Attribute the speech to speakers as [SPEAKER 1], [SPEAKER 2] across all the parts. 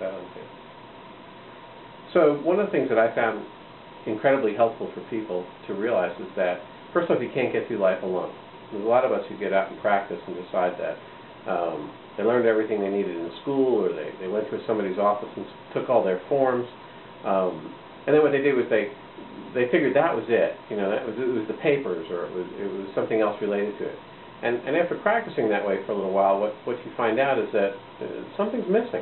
[SPEAKER 1] that on too. So one of the things that I found incredibly helpful for people to realize is that, first off, you can't get through life alone. There's a lot of us who get out and practice and decide that they learned everything they needed in school, or they went to somebody's office and took all their forms, and then what they did was they figured that was it. You know, it was the papers, or it was something else related to it. And after practicing that way for a little while, what you find out is that something's missing.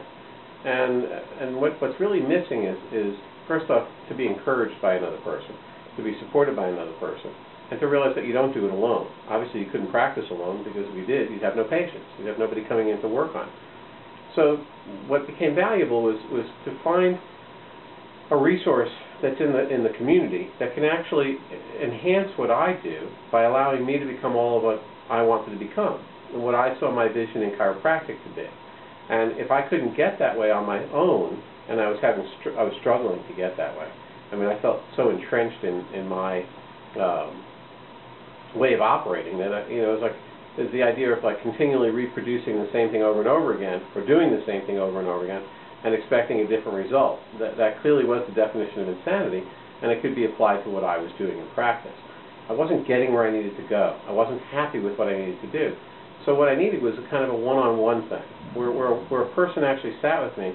[SPEAKER 1] And what's really missing is first off, to be encouraged by another person, to be supported by another person, and to realize that you don't do it alone. Obviously, you couldn't practice alone, because if you did, you'd have no patients. You'd have nobody coming in to work on it. So what became valuable was to find a resource that's in the community that can actually enhance what I do by allowing me to become all of what I wanted to become, and what I saw my vision in chiropractic to be. And if I couldn't get that way on my own, and I was struggling to get that way. I mean, I felt so entrenched in my way of operating that it was like the idea of like continually reproducing the same thing over and over again, or doing the same thing over and over again, and expecting a different result. That clearly was the definition of insanity, and it could be applied to what I was doing in practice. I wasn't getting where I needed to go. I wasn't happy with what I needed to do. So what I needed was a kind of a one-on-one thing, where a person actually sat with me,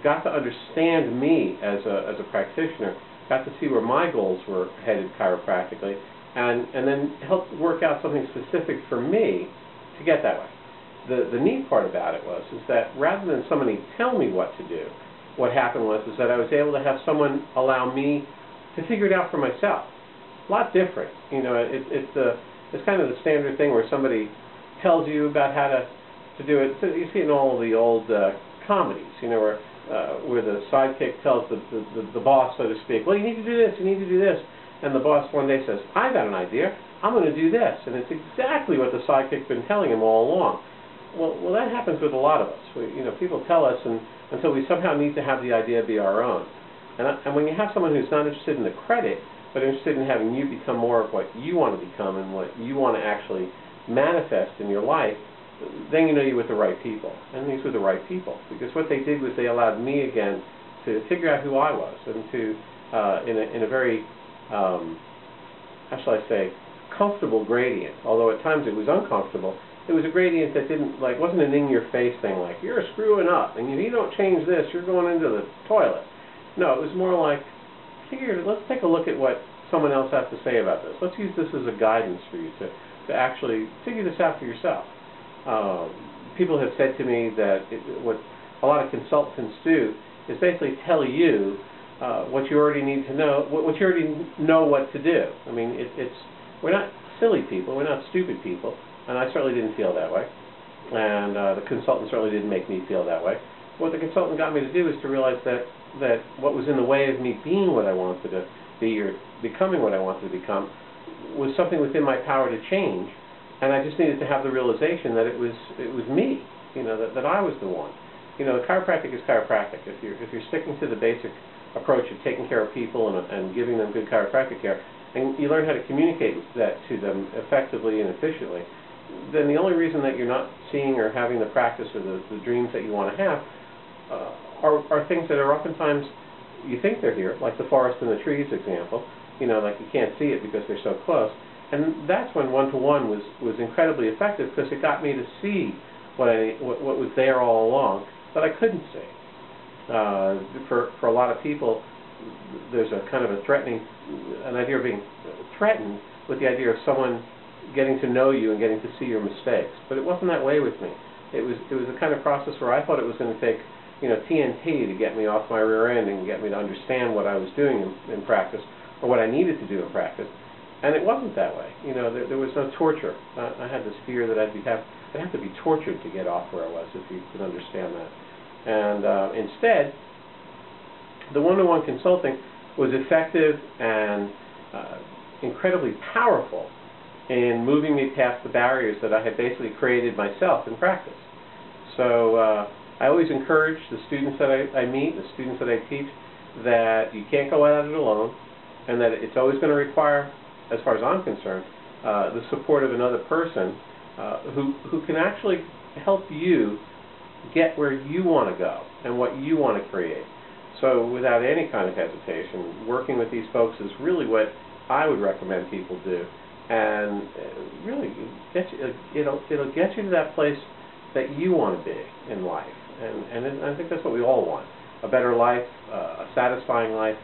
[SPEAKER 1] got to understand me as a practitioner, got to see where my goals were headed chiropractically, and then helped work out something specific for me to get that way. The neat part about it is that rather than somebody tell me what to do, what happened was that I was able to have someone allow me to figure it out for myself. A lot different. You know, it's kind of the standard thing where somebody tells you about how to do it. So you see it in all the old comedies, you know, where the sidekick tells the boss, so to speak, well, you need to do this, you need to do this. And the boss one day says, I've got an idea, I'm going to do this. And it's exactly what the sidekick's been telling him all along. Well, that happens with a lot of us. People tell us until we somehow need to have the idea be our own. And when you have someone who's not interested in the credit, but interested in having you become more of what you want to become and what you want to actually manifest in your life, then you know you're with the right people. And these were the right people. Because what they did was they allowed me again to figure out who I was, and to, in a very, how shall I say, comfortable gradient. Although at times it was uncomfortable, it was a gradient that wasn't an in-your-face thing like, you're screwing up, and if you don't change this, you're going into the toilet. No, it was more like, let's take a look at what someone else has to say about this. Let's use this as a guidance for you to actually figure this out for yourself. People have said to me that what a lot of consultants do is basically tell you what you already need to know, what you already know what to do. I mean, we're not silly people, we're not stupid people, and I certainly didn't feel that way. And the consultant certainly didn't make me feel that way. What the consultant got me to do is to realize that what was in the way of me being what I wanted to be, or becoming what I wanted to become, was something within my power to change, and I just needed to have the realization that it was me, that I was the one. Chiropractic is chiropractic. If you're sticking to the basic approach of taking care of people and giving them good chiropractic care, and you learn how to communicate that to them effectively and efficiently, then the only reason that you're not seeing or having the practice or the dreams that you want to have are things that are oftentimes, you think they're here, like the forest and the trees example, like you can't see it because they're so close. And that's when one-to-one was incredibly effective, because it got me to see what was there all along that I couldn't see. For a lot of people, there's a kind of an idea of being threatened with the idea of someone getting to know you and getting to see your mistakes. But it wasn't that way with me. It was a kind of process where I thought it was going to take TNT to get me off my rear end and get me to understand what I was doing in practice, or what I needed to do in practice. And it wasn't that way. There was no torture. I had this fear that I'd have to be tortured to get off where I was, if you could understand that. And instead, the one-to-one consulting was effective and incredibly powerful in moving me past the barriers that I had basically created myself in practice. So I always encourage the students that I meet, the students that I teach, that you can't go at it alone, and that it's always going to require, as far as I'm concerned, the support of another person who can actually help you get where you want to go and what you want to create. So without any kind of hesitation, working with these folks is really what I would recommend people do, and really it'll get you to that place that you want to be in life, and I think that's what we all want: a better life, a satisfying life.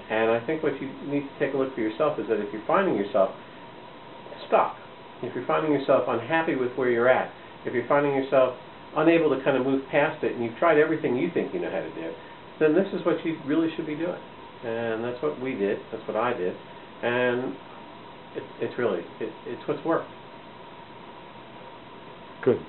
[SPEAKER 1] And I think what you need to take a look for yourself is that if you're finding yourself stuck, if you're finding yourself unhappy with where you're at, if you're finding yourself unable to kind of move past it, and you've tried everything you think you know how to do, then this is what you really should be doing. And that's what we did. That's what I did. And it's what's worked.
[SPEAKER 2] Good.